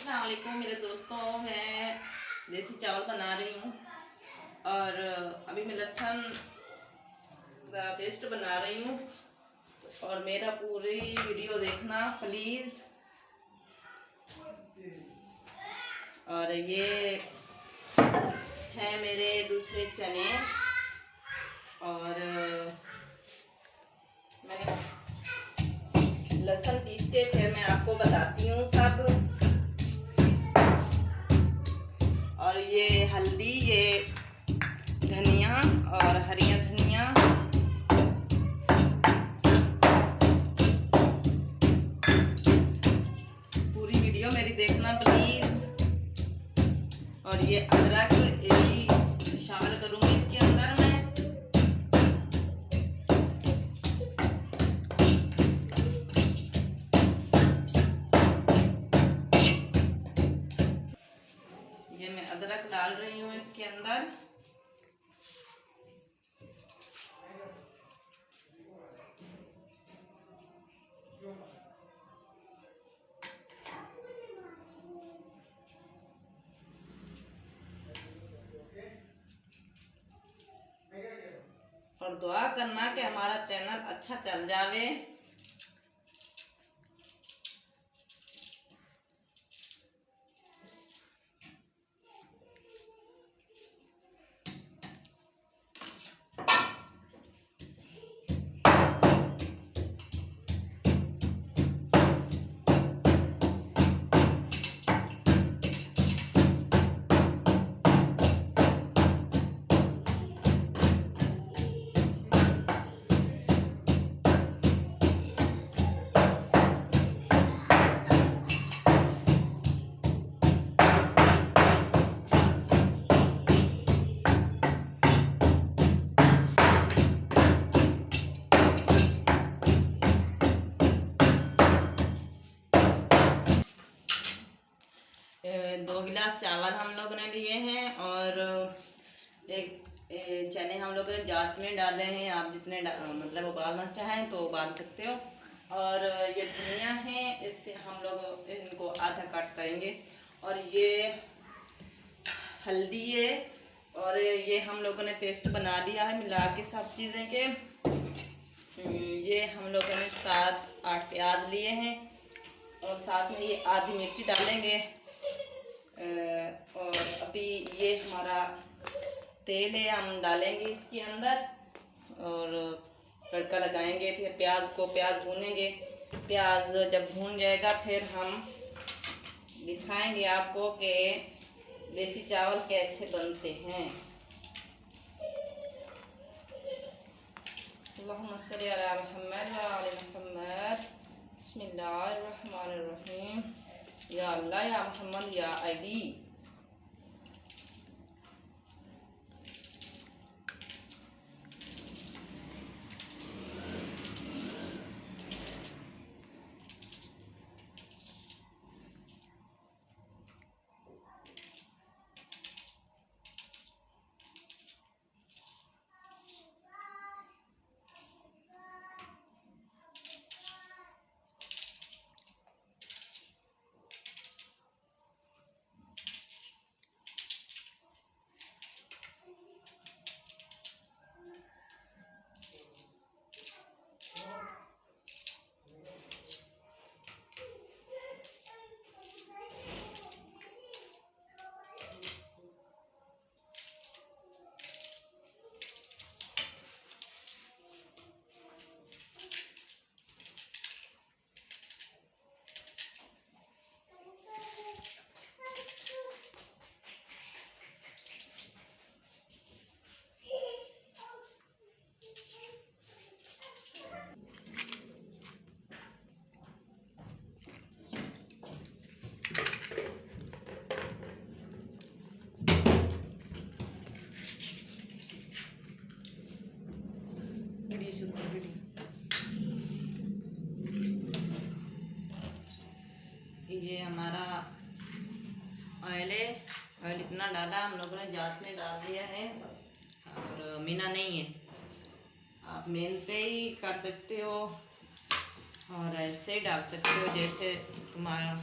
अस्सलाम वालेकुम मेरे दोस्तों, मैं देसी चावल बना रही हूँ और अभी मैं लहसुन का पेस्ट बना रही हूँ और मेरा पूरी वीडियो देखना प्लीज़। और ये है मेरे दूसरे चने और मैंने लहसुन पीस के फिर मैं आपको बताती हूँ सब। और ये हल्दी, ये धनिया और हरिया धनिया, पूरी वीडियो मेरी देखना प्लीज़। और ये अदरक ये भी शामिल करूँगी इसके अंदर मैं। ये मैं अदरक डाल रही हूँ इसके अंदर। और दुआ करना कि हमारा चैनल अच्छा चल जावे। दो गिलास चावल हम लोग ने लिए हैं और एक चने हम लोग ने जांच में डाले हैं। आप जितने मतलब उबालना चाहें तो उबाल सकते हो। और ये धनिया है, इससे हम लोग इनको आधा काट करेंगे। और ये हल्दी है और ये हम लोगों ने पेस्ट बना लिया है मिला के सब चीज़ें के। ये हम लोगों ने 7-8 प्याज लिए हैं और साथ में ये आधी मिर्ची डालेंगे। और अभी ये हमारा तेल है, हम डालेंगे इसके अंदर और तड़का लगाएंगे। फिर प्याज भूनेंगे। प्याज जब भून जाएगा फिर हम दिखाएंगे आपको कि देसी चावल कैसे बनते हैं। अल्लाहुम्मा सल्ली अला मुहम्मद व आले मुहम्मद। बिस्मिल्लाहिर्रहमानिर्रहीम। या अल्लाह या मोहम्मद या अली। ये हमारा ऑयल है। ऑयल इतना डाला हम लोगों ने, जांच में डाल दिया है और मीना नहीं है। आप मेहनते ही कर सकते हो और ऐसे ही डाल सकते हो जैसे तुम्हारा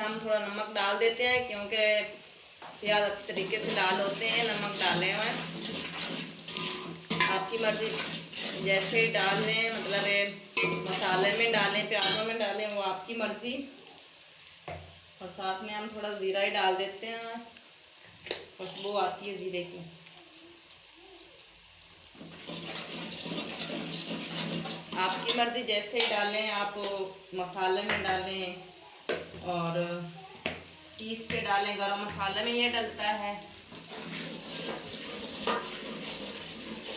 हम थोड़ा नमक डाल देते हैं, क्योंकि प्याज अच्छी तरीके से लाल होते हैं नमक डाले हुए। आपकी मर्ज़ी, जैसे डाल लें, मतलब मसाले में डालें, प्याज़ों में डालें, वो आपकी मर्ज़ी। और साथ में हम थोड़ा ज़ीरा ही डाल देते हैं, खुशबू आती है ज़ीरे की। आपकी मर्ज़ी, जैसे ही डालें आप, मसाले में डालें और पीस के डालें, गरम मसाले में ये डलता है।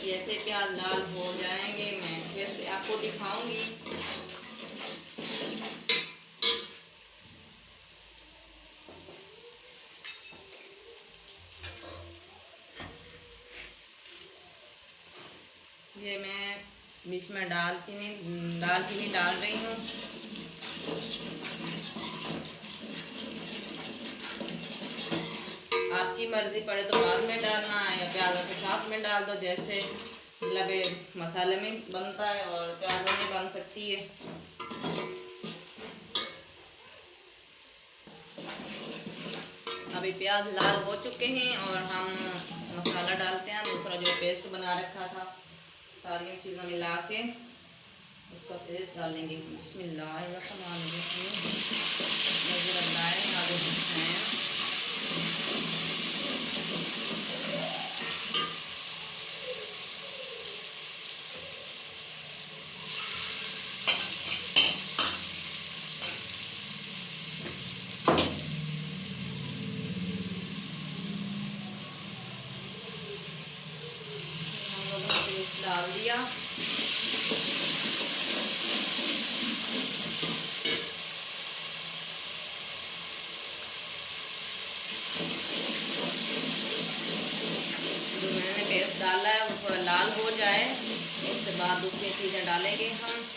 जैसे प्याज लाल हो जाएंगे मैं फिर से आपको दिखाऊंगी। ये मैं बीच में दालचीनी डाल रही हूँ। आपकी मर्ज़ी पड़े तो बाद में डालना है या प्याज़ों के साथ में डाल दो, जैसे मतलब मसाले में बनता है और प्याज़ों में बन सकती है। अभी प्याज लाल हो चुके हैं और हम मसाला डालते हैं। दूसरा जो पेस्ट बना रखा था, सारी चीज़ें मिला के उसका पेस्ट डालेंगे। बिस्मिल्लाहिर्रहमानिर्रहीम। नज़र लगाएं, आगे दिखाएं। डाल दिया। जो मैंने पेस्ट डाला है वो थोड़ा लाल हो जाए, उसके बाद दूसरी चीज़ें डालेंगे हम।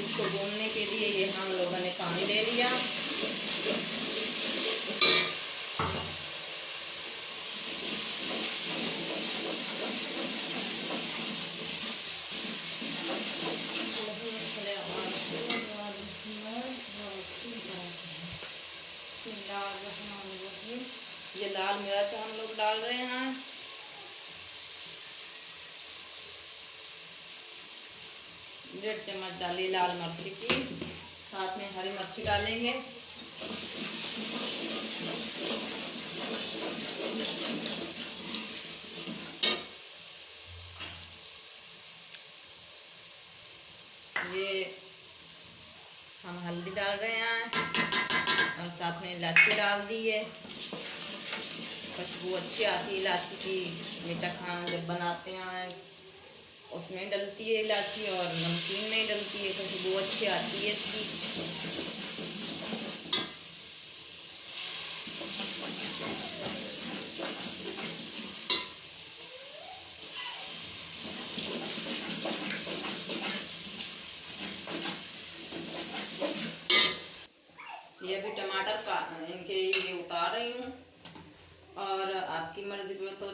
इसको भूनने के लिए ये हम लोगों ने पानी ले लिया। ये लाल मिर्च हम लोग डाल रहे हैं। डेढ़ चम्मच डाली लाल मिर्च की, साथ में हरी मिर्च डालेंगे। ये हम हल्दी डाल रहे हैं और साथ में इलायची डाल दी है। खुशबू अच्छी आती है इलायची की। मीठा खाना जब बनाते हैं उसमें डलती है इलायची, और नमकीन में डलती है, खुशबू अच्छी आती है इसकी। ये भी टमाटर का इनके ये उतार रही हूँ, और आपकी मर्ज़ी पे तो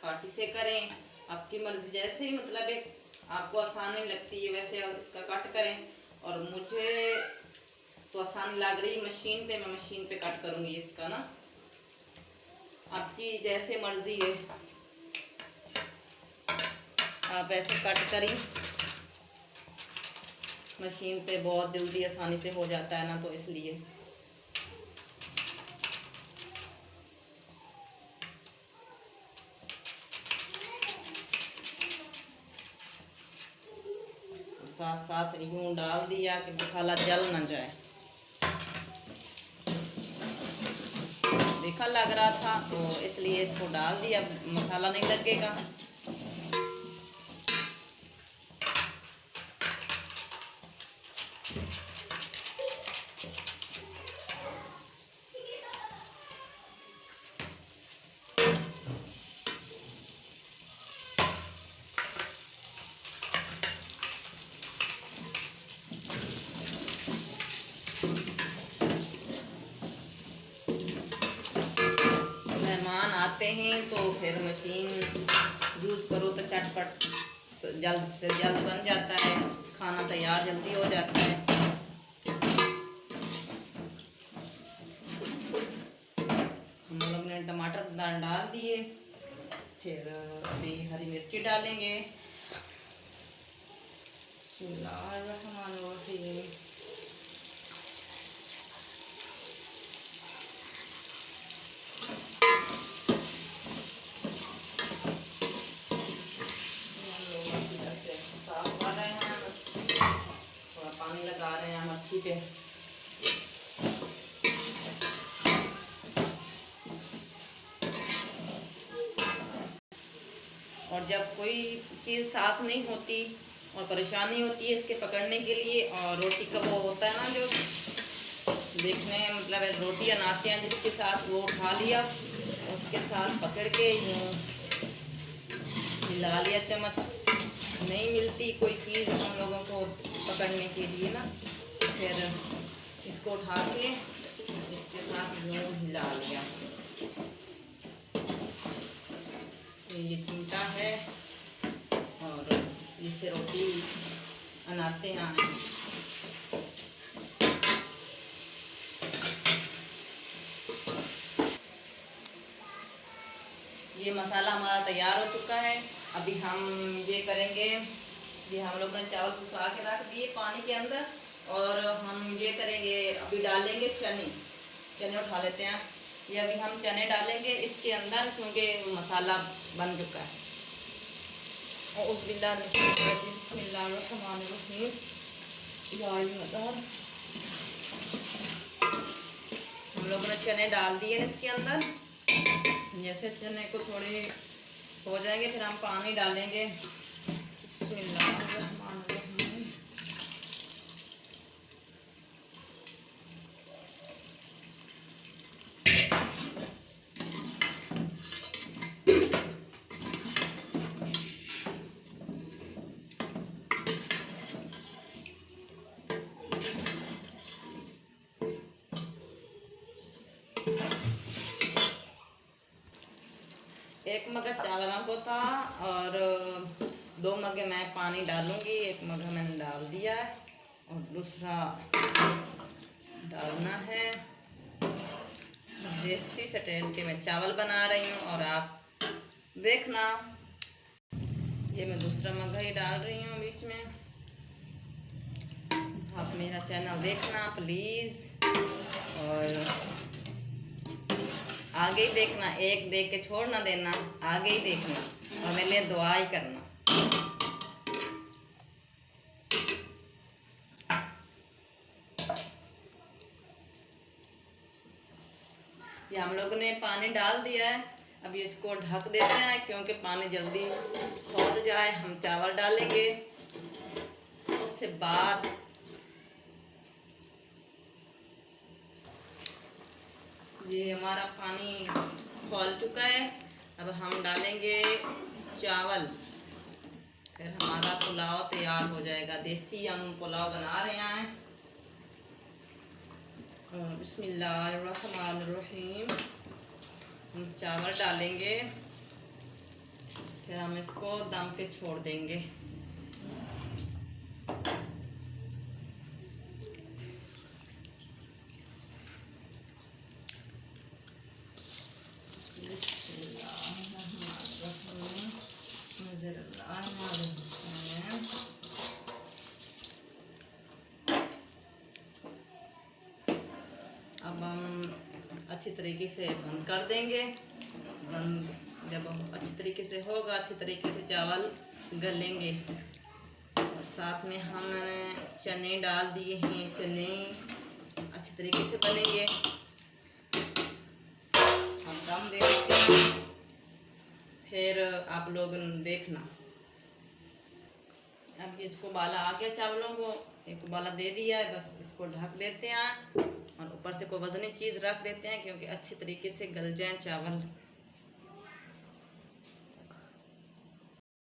काटी से करें, आपकी मर्ज़ी जैसे ही मतलब एक आपको आसानी लगती है वैसे इसका कट करें। और मुझे तो आसानी लग रही मशीन पे, मैं मशीन पे कट करूँगी इसका ना। आपकी जैसे मर्ज़ी है, आप ऐसे कट करें। मशीन पे बहुत जल्दी आसानी से हो जाता है ना, तो इसलिए। साथ साथ यूं डाल दिया कि मसाला जल ना जाए। देखा लग रहा था तो इसलिए इसको डाल दिया, मसाला नहीं लगेगा। हैं तो फिर मशीन यूज़ करो तो चटपट जल्द से जल्द बन जाता है, खाना तैयार जल्दी हो जाता है। हम लोग ने टमाटर डाल दिए, फिर अभी हरी मिर्ची डालेंगे। बिस्मिल्लाहिर्रहमानिर्रहीम। साफ कर रहे हैं, बस थोड़ा पानी लगा रहे हैं मच्छी पे। और जब कोई चीज़ साफ नहीं होती और परेशानी होती है इसके पकड़ने के लिए, और रोटी का वो होता है ना जो देखने मतलब रोटी बनाते हैं जिसके साथ वो उठा लिया, उसके साथ पकड़ के यूँ हिला लिया, चम्मच नहीं मिलती कोई चीज़ हम लोगों को पकड़ने के लिए ना, फिर इसको उठा के इसके साथ यूँ हिला लिया। ये चिमटा है और इससे रोटी बनाते हैं। ये मसाला हमारा तैयार हो चुका है। अभी हम ये करेंगे, ये हम लोग ने चावल फुसा के रख दिए पानी के अंदर, और हम ये करेंगे अभी डालेंगे चने उठा लेते हैं। ये अभी हम चने डालेंगे इसके अंदर क्योंकि मसाला बन चुका है। और बिस्मिल्लाहिर्रहमानिर्रहीम। हम लोगों ने चने डाल दिए इसके अंदर। जैसे चने को थोड़े हो जाएंगे फिर हम पानी डालेंगे। बिस्मिल्लाहिर्रहमानिर्रहीम। एक मग चावलों को था और 2 मग मैं पानी डालूंगी। एक मग मैंने डाल दिया है और दूसरा डालना है। देसी स्टाइल के मैं चावल बना रही हूँ और आप देखना। ये मैं दूसरा मग ही डाल रही हूँ बीच में। आप मेरा चैनल देखना प्लीज़ और आगे ही देखना, एक देख के छोड़ ना देना, आगे ही देखना और मेरे लिए दुआ ही करना। ये हम लोगों ने पानी डाल दिया है। अभी इसको ढक देते हैं क्योंकि पानी जल्दी खौल जाए। हम चावल डालेंगे उससे बाद ये हमारा पानी खौल चुका है। अब हम डालेंगे चावल, फिर हमारा पुलाव तैयार हो जाएगा। देसी हम पुलाव बना रहे हैं। बिस्मिल्लाहिर्रहमानिर्रहीम। हम चावल डालेंगे, फिर हम इसको दम पे छोड़ देंगे। अब हम अच्छी तरीके से बंद कर देंगे। बंद जब अच्छी तरीके से होगा, अच्छी तरीके से चावल गलेंगे। और साथ में हमने चने डाल दिए हैं, चने अच्छी तरीके से बनेंगे। हम दम दे देते हैं, फिर आप लोग देखना। अब इसको उबाला आ गया, चावलों को एक उबाला दे दिया है। बस इसको ढक देते हैं और ऊपर से कोई वजनी चीज़ रख देते हैं क्योंकि अच्छी तरीके से गल जाएं चावल।